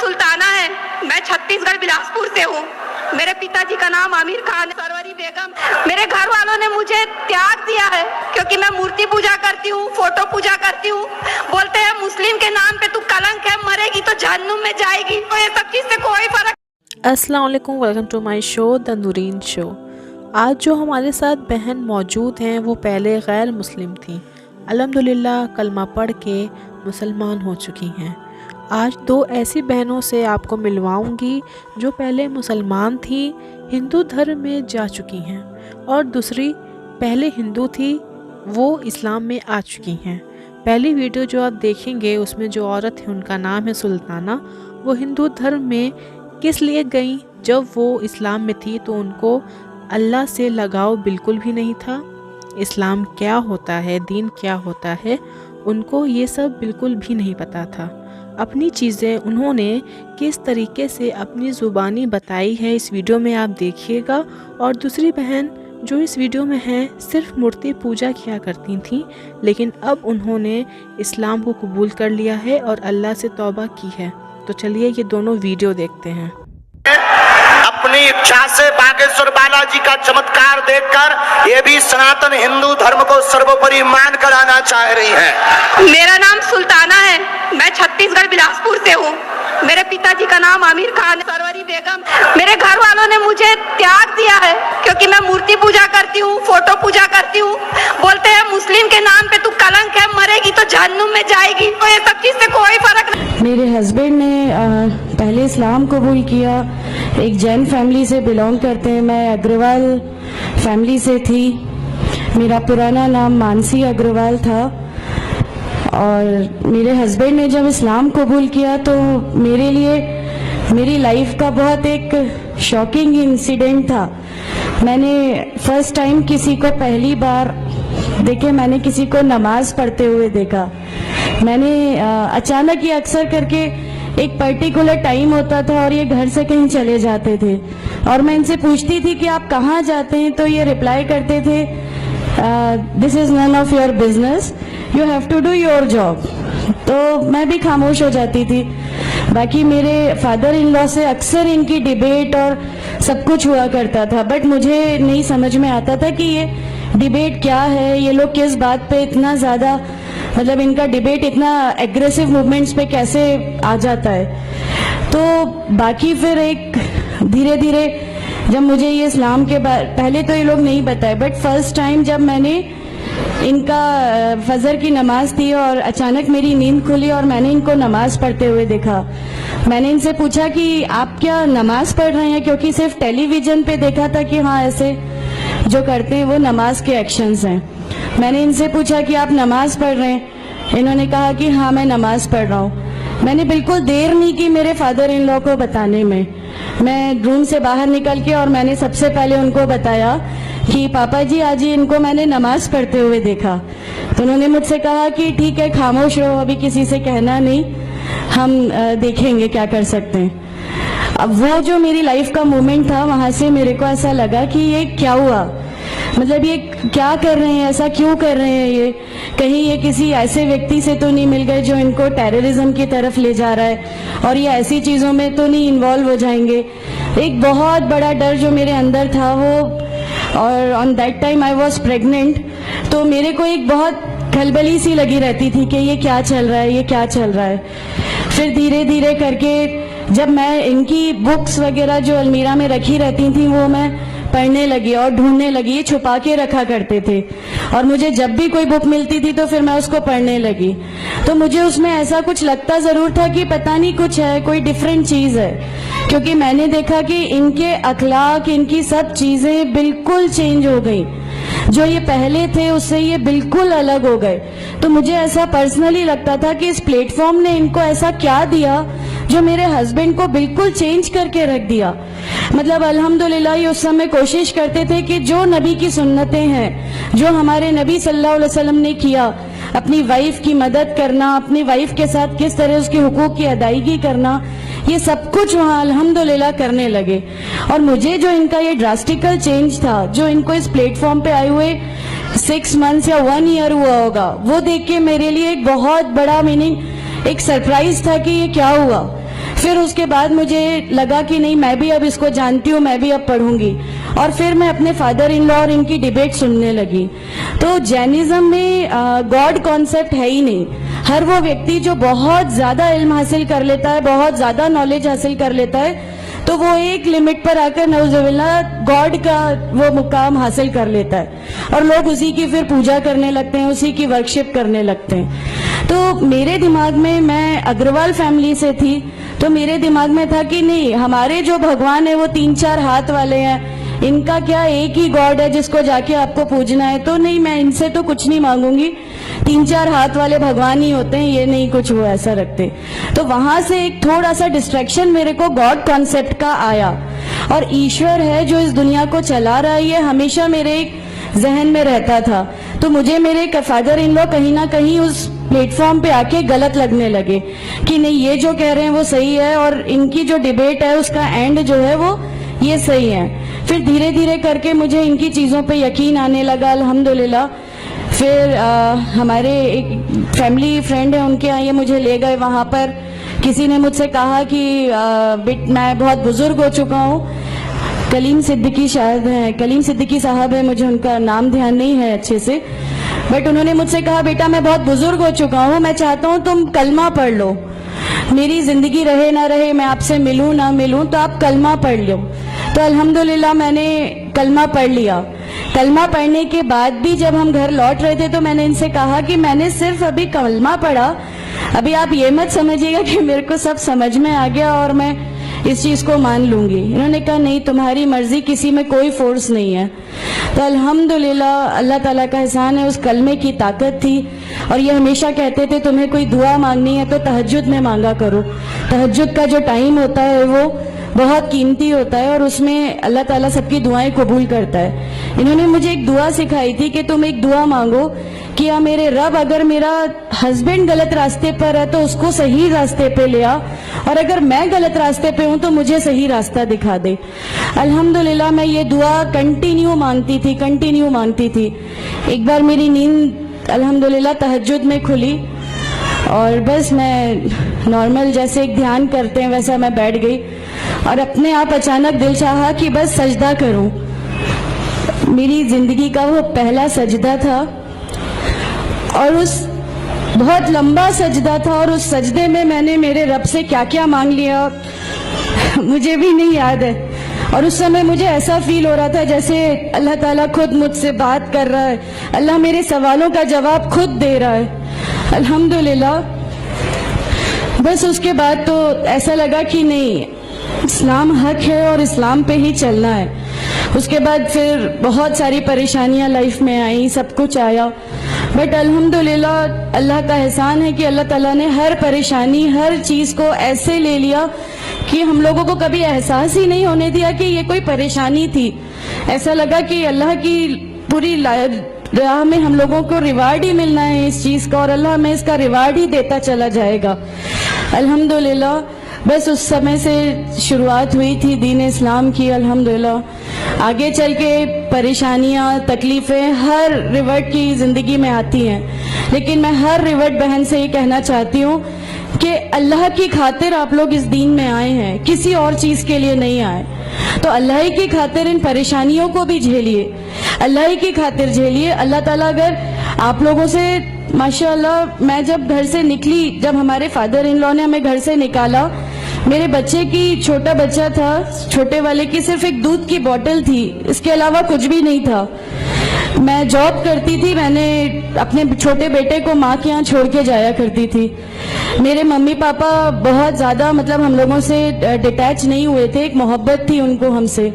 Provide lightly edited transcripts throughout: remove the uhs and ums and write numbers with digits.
सुल्ताना है। मैं छत्तीसगढ़ बिलासपुर से हूँ। मेरे पिताजी का नाम आमिर खान है। सरवरी बेगम। मेरे घर वालों ने मुझे त्याग दिया है क्योंकि मैं मूर्ति पूजा करती हूँ, फोटो पूजा करती हूँ। बोलते हैं मुस्लिम के नाम पे तू कलंक है, मरेगी तो जहन्नुम में जाएगी। तो ये सब चीज से कोई फर्क। अस्सलाम वालेकुम, welcome to my show the Nooreen show. आज जो हमारे साथ बहन मौजूद हैं वो पहले गैर मुस्लिम थी, अल्हम्दुलिल्लाह कलमा पढ़ के मुसलमान हो चुकी हैं। आज दो ऐसी बहनों से आपको मिलवाऊंगी जो पहले मुसलमान थी, हिंदू धर्म में जा चुकी हैं, और दूसरी पहले हिंदू थी, वो इस्लाम में आ चुकी हैं। पहली वीडियो जो आप देखेंगे उसमें जो औरत है उनका नाम है सुल्ताना। वो हिंदू धर्म में किस लिए गई? जब वो इस्लाम में थी तो उनको अल्लाह से लगाव बिल्कुल भी नहीं था। इस्लाम क्या होता है, दीन क्या होता है, उनको ये सब बिल्कुल भी नहीं पता था। अपनी चीज़ें उन्होंने किस तरीके से अपनी ज़ुबानी बताई है इस वीडियो में आप देखिएगा। और दूसरी बहन जो इस वीडियो में है सिर्फ मूर्ति पूजा किया करती थी, लेकिन अब उन्होंने इस्लाम को कबूल कर लिया है और अल्लाह से तौबा की है। तो चलिए ये दोनों वीडियो देखते हैं। अपनी इच्छा से बागेश्वर बालाजी का चमत्कार देखकर ये भी सनातन हिंदू धर्म को सर्वोपरि मान कर आना चाह रही है। मेरा नाम सुल्ताना है। मैं छत्तीसगढ़ बिलासपुर से हूँ। मेरे पिताजी का नाम आमिर खान है। सरवरी बेगम। मेरे घर वालों ने मुझे त्याग दिया है क्योंकि मैं मूर्ति पूजा करती हूँ, फोटो पूजा करती हूँ। बोलते हैं मुस्लिम के नाम पे तू कलंक है, मरेगी तो जहन्नुम में जाएगी। तो ये सब चीज से कोई फर्क नहीं। मेरे हस्बैंड ने पहले इस्लाम कबूल किया, एक जैन फैमिली से बिलोंग करते हैं। मैं अग्रवाल फैमिली से थी। मेरा पुराना नाम मानसी अग्रवाल था। और मेरे हस्बैंड ने जब इस्लाम कबूल किया तो मेरे लिए मेरी लाइफ का बहुत एक शॉकिंग इंसिडेंट था। मैंने फर्स्ट टाइम किसी को पहली बार मैंने किसी को नमाज पढ़ते हुए देखा। मैंने अचानक ही अक्सर करके एक पर्टिकुलर टाइम होता था और ये घर से कहीं चले जाते थे और मैं इनसे पूछती थी कि आप कहाँ जाते हैं, तो ये रिप्लाई करते थे this is none of your business, you have to do your job. तो मैं भी खामोश हो जाती थी। बाकी मेरे फादर इन लॉ से अक्सर इनकी डिबेट और सब कुछ हुआ करता था, बट मुझे नहीं समझ में आता था कि ये डिबेट क्या है, ये लोग किस बात पे इतना ज़्यादा, मतलब इनका डिबेट इतना एग्रेसिव मूवमेंट्स पे कैसे आ जाता है। तो बाकी फिर एक धीरे धीरे जब मुझे ये इस्लाम के पहले तो ये लोग नहीं बताए, बट फर्स्ट टाइम जब मैंने इनका फजर की नमाज थी और अचानक मेरी नींद खुली और मैंने इनको नमाज पढ़ते हुए देखा। मैंने इनसे पूछा कि आप क्या नमाज पढ़ रहे हैं, क्योंकि सिर्फ टेलीविजन पे देखा था कि हाँ ऐसे जो करते हैं वो नमाज के एक्शंस हैं। मैंने इनसे पूछा कि आप नमाज पढ़ रहे हैं? इन्होंने कहा कि हाँ मैं नमाज पढ़ रहा हूँ। मैंने बिल्कुल देर नहीं की मेरे फादर इन लॉ को बताने में। मैं रूम से बाहर निकल के और मैंने सबसे पहले उनको बताया कि पापा जी आज ही इनको मैंने नमाज पढ़ते हुए देखा। तो उन्होंने मुझसे कहा कि ठीक है खामोश रहो, अभी किसी से कहना नहीं, हम देखेंगे क्या कर सकते हैं। अब वो जो मेरी लाइफ का मोमेंट था, वहाँ से मेरे को ऐसा लगा कि ये क्या हुआ, मतलब ये क्या कर रहे हैं, ऐसा क्यों कर रहे हैं, ये कहीं ये किसी ऐसे व्यक्ति से तो नहीं मिल गए जो इनको टेररिज्म की तरफ ले जा रहा है और ये ऐसी चीज़ों में तो नहीं इन्वॉल्व हो जाएंगे। एक बहुत बड़ा डर जो मेरे अंदर था वो, और on that time I was pregnant, तो मेरे को एक बहुत खलबली सी लगी रहती थी कि ये क्या चल रहा है, ये क्या चल रहा है। फिर धीरे धीरे करके जब मैं इनकी बुक्स वगैरह जो अलमीरा में रखी रहती थी वो मैं पढ़ने लगी और ढूंढने लगी। ये छुपा के रखा करते थे और मुझे जब भी कोई बुक मिलती थी तो फिर मैं उसको पढ़ने लगी। तो मुझे उसमें ऐसा कुछ लगता ज़रूर था कि पता नहीं कुछ है, कोई डिफरेंट चीज़ है, क्योंकि मैंने देखा कि इनके अखलाक, इनकी सब चीज़ें बिल्कुल चेंज हो गई। जो ये पहले थे उससे ये बिल्कुल अलग हो गए। तो मुझे ऐसा पर्सनली लगता था कि इस प्लेटफॉर्म ने इनको ऐसा क्या दिया जो मेरे हस्बैंड को बिल्कुल चेंज करके रख दिया। मतलब अल्हम्दुलिल्लाह ये उस समय कोशिश करते थे कि जो नबी की सुन्नतें हैं, जो हमारे नबी सल्लल्लाहु अलैहि वसल्लम ने किया, अपनी वाइफ की मदद करना, अपनी वाइफ के साथ किस तरह उसके हुकूक की अदायगी करना, ये सब कुछ वहाँ अल्हम्दुलिल्लाह करने लगे। और मुझे जो इनका ये ड्रास्टिकल चेंज था, जो इनको इस प्लेटफॉर्म पे आए हुए 6 मंथ्स या 1 ईयर हुआ होगा, वो देख के मेरे लिए एक बहुत बड़ा मीनिंग, एक सरप्राइज था कि ये क्या हुआ। फिर उसके बाद मुझे लगा कि नहीं, मैं भी अब इसको जानती हूँ, मैं भी अब पढ़ूंगी। और फिर मैं अपने फादर इन लॉ और इनकी डिबेट सुनने लगी। तो जैनिज्म में गॉड कॉन्सेप्ट है ही नहीं। हर वो व्यक्ति जो बहुत ज्यादा इल्म हासिल कर लेता है, बहुत ज्यादा नॉलेज हासिल कर लेता है, तो वो एक लिमिट पर आकर नौजुबिल्ला गॉड का वो मुकाम हासिल कर लेता है और लोग उसी की फिर पूजा करने लगते हैं, उसी की वर्शिप करने लगते हैं। तो मेरे दिमाग में, मैं अग्रवाल फैमिली से थी, तो मेरे दिमाग में था कि नहीं, हमारे जो भगवान है वो 3-4 हाथ वाले हैं, इनका क्या एक ही गॉड है जिसको जाके आपको पूजना है। तो नहीं, मैं इनसे तो कुछ नहीं मांगूंगी, 3-4 हाथ वाले भगवान ही होते हैं, ये नहीं कुछ वो ऐसा रखते। तो वहां से एक थोड़ा सा डिस्ट्रैक्शन मेरे को गॉड कॉन्सेप्ट का आया, और ईश्वर है जो इस दुनिया को चला रहा है, ये हमेशा मेरे एक जहन में रहता था। तो मुझे मेरे फादर इन लॉ कहीं ना कहीं उस प्लेटफॉर्म पे आके गलत लगने लगे कि नहीं, ये जो कह रहे हैं वो सही है और इनकी जो डिबेट है उसका एंड जो है वो ये सही है। फिर धीरे धीरे करके मुझे इनकी चीज़ों पे यकीन आने लगा, अल्हम्दुलिल्लाह। फिर हमारे एक फैमिली फ्रेंड है, उनके यहाँ ये मुझे ले गए। वहाँ पर किसी ने मुझसे कहा कि मैं बहुत बुजुर्ग हो चुका हूँ, कलीम सिद्दीकी शायद है, कलीम सिद्दीकी साहब है, मुझे उनका नाम ध्यान नहीं है अच्छे से, बट उन्होंने मुझसे कहा, बेटा मैं बहुत बुजुर्ग हो चुका हूँ, मैं चाहता हूँ तुम कलमा पढ़ लो, मेरी जिंदगी रहे ना रहे, मैं आपसे मिलूं ना मिलूं, तो आप कलमा पढ़ लो। तो अल्हम्दुलिल्लाह मैंने कलमा पढ़ लिया। कलमा पढ़ने के बाद भी जब हम घर लौट रहे थे तो मैंने इनसे कहा कि मैंने सिर्फ अभी कलमा पढ़ा, अभी आप ये मत समझिएगा कि मेरे को सब समझ में आ गया और मैं इस चीज को मान लूंगी। इन्होंने कहा नहीं, तुम्हारी मर्जी, किसी में कोई फोर्स नहीं है। तो अल्हम्दुलिल्लाह अल्लाह ताला का एहसान है, उस कलमे की ताकत थी। और ये हमेशा कहते थे तुम्हें कोई दुआ मांगनी है तो तहज्जुद में मांगा करो, तहज्जुद का जो टाइम होता है वो बहुत कीमती होता है और उसमें अल्लाह ताला सबकी दुआएं कबूल करता है। इन्होंने मुझे एक दुआ सिखाई थी कि तुम एक दुआ मांगो कि या मेरे रब, अगर मेरा हस्बैंड गलत रास्ते पर है तो उसको सही रास्ते पे ले आ, और अगर मैं गलत रास्ते पे हूं तो मुझे सही रास्ता दिखा दे। अल्हम्दुलिल्लाह मैं ये दुआ कंटिन्यू मांगती थी। एक बार मेरी नींद अल्हम्दुलिल्लाह तहज्जुद में खुली और बस मैं नॉर्मल जैसे एक ध्यान करते हैं वैसा मैं बैठ गई और अपने आप अचानक दिल चाहा कि बस सजदा करूं। मेरी जिंदगी का वो पहला सजदा था और उस बहुत लंबा सजदा था और उस सजदे में मैंने मेरे रब से क्या क्या मांग लिया मुझे भी नहीं याद है। और उस समय मुझे ऐसा फील हो रहा था जैसे अल्लाह ताला खुद मुझसे बात कर रहा है, अल्लाह मेरे सवालों का जवाब खुद दे रहा है। अल्हम्दुलिल्लाह। बस उसके बाद तो ऐसा लगा कि नहीं, इस्लाम हक है और इस्लाम पे ही चलना है। उसके बाद फिर बहुत सारी परेशानियां लाइफ में आई, सब कुछ आया, बट अल्हम्दुलिल्लाह अल्लाह का एहसान है कि अल्लाह ताला ने हर परेशानी, हर चीज को ऐसे ले लिया कि हम लोगों को कभी एहसास ही नहीं होने दिया कि ये कोई परेशानी थी। ऐसा लगा कि अल्लाह की पूरी राह में हम लोगों को रिवार्ड ही मिलना है इस चीज का और अल्लाह हमें इसका रिवार्ड ही देता चला जाएगा। अल्हम्दुलिल्लाह। बस उस समय से शुरुआत हुई थी दीन इस्लाम की। अल्हम्दुलिल्लाह आगे चल के परेशानियां, तकलीफें हर रिवर्ट की जिंदगी में आती हैं, लेकिन मैं हर रिवर्ट बहन से ये कहना चाहती हूँ कि अल्लाह की खातिर आप लोग इस दीन में आए हैं, किसी और चीज के लिए नहीं आए। तो अल्लाह ही की खातिर इन परेशानियों को भी झेलिए, अल्लाह ही की खातिर झेलिए। अल्लाह ताला अगर आप लोगों से, माशाअल्लाह, मैं जब घर से निकली, जब हमारे फादर इन लॉ ने हमें घर से निकाला, मेरे बच्चे की, छोटा बच्चा था, छोटे वाले की सिर्फ एक दूध की बोतल थी, इसके अलावा कुछ भी नहीं था। मैं जॉब करती थी, मैंने अपने छोटे बेटे को माँ के यहाँ छोड़ के जाया करती थी। मेरे मम्मी पापा बहुत ज्यादा मतलब हम लोगों से डिटैच नहीं हुए थे, एक मोहब्बत थी उनको हमसे,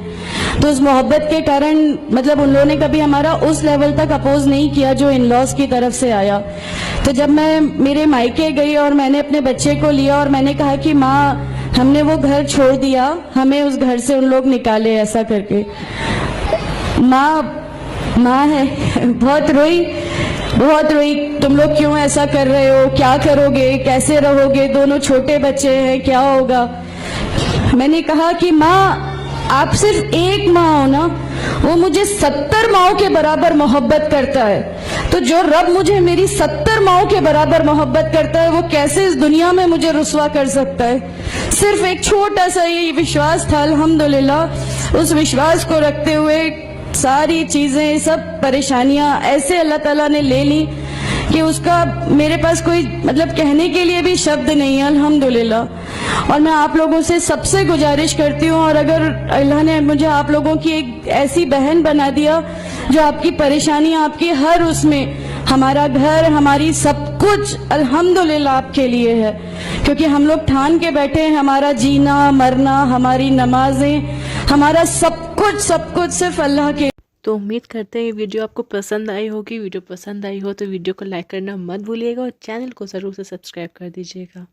तो उस मोहब्बत के कारण मतलब उन लोगों ने कभी हमारा उस लेवल तक अपोज नहीं किया जो इन लॉज की तरफ से आया। तो जब मैं मेरे मायके गई और मैंने अपने बच्चे को लिया और मैंने कहा कि माँ हमने वो घर छोड़ दिया, हमें उस घर से उन लोग निकाले, ऐसा करके माँ है बहुत रोई, तुम लोग क्यों ऐसा कर रहे हो, क्या करोगे, कैसे रहोगे, दोनों छोटे बच्चे हैं, क्या होगा। मैंने कहा कि माँ आप सिर्फ एक माँ हो ना, वो मुझे 70 माँओं के बराबर मोहब्बत करता है, तो जो रब मुझे मेरी 70 माँओं के बराबर मोहब्बत करता है वो कैसे इस दुनिया में मुझे रुस्वा कर सकता है। सिर्फ एक छोटा सा ये विश्वास था, अल्हम्दुलिल्लाह उस विश्वास को रखते हुए सारी चीजें, सब परेशानियां ऐसे अल्लाह ताला ने ले ली कि उसका मेरे पास कोई मतलब कहने के लिए भी शब्द नहीं है, अल्हम्दुलिल्लाह। और मैं आप लोगों से सबसे गुजारिश करती हूँ, और अगर अल्लाह ने मुझे आप लोगों की एक ऐसी बहन बना दिया जो आपकी परेशानी, आपकी हर उसमें, हमारा घर, हमारी सब कुछ अल्हम्दुलिल्लाह आपके लिए है, क्योंकि हम लोग ठान के बैठे हैं, हमारा जीना मरना, हमारी नमाजें, हमारा सब कुछ सिर्फ अल्लाह के। तो उम्मीद करते हैं ये वीडियो आपको पसंद आई होगी। वीडियो पसंद आई हो तो वीडियो को लाइक करना मत भूलिएगा और चैनल को ज़रूर से सब्सक्राइब कर दीजिएगा।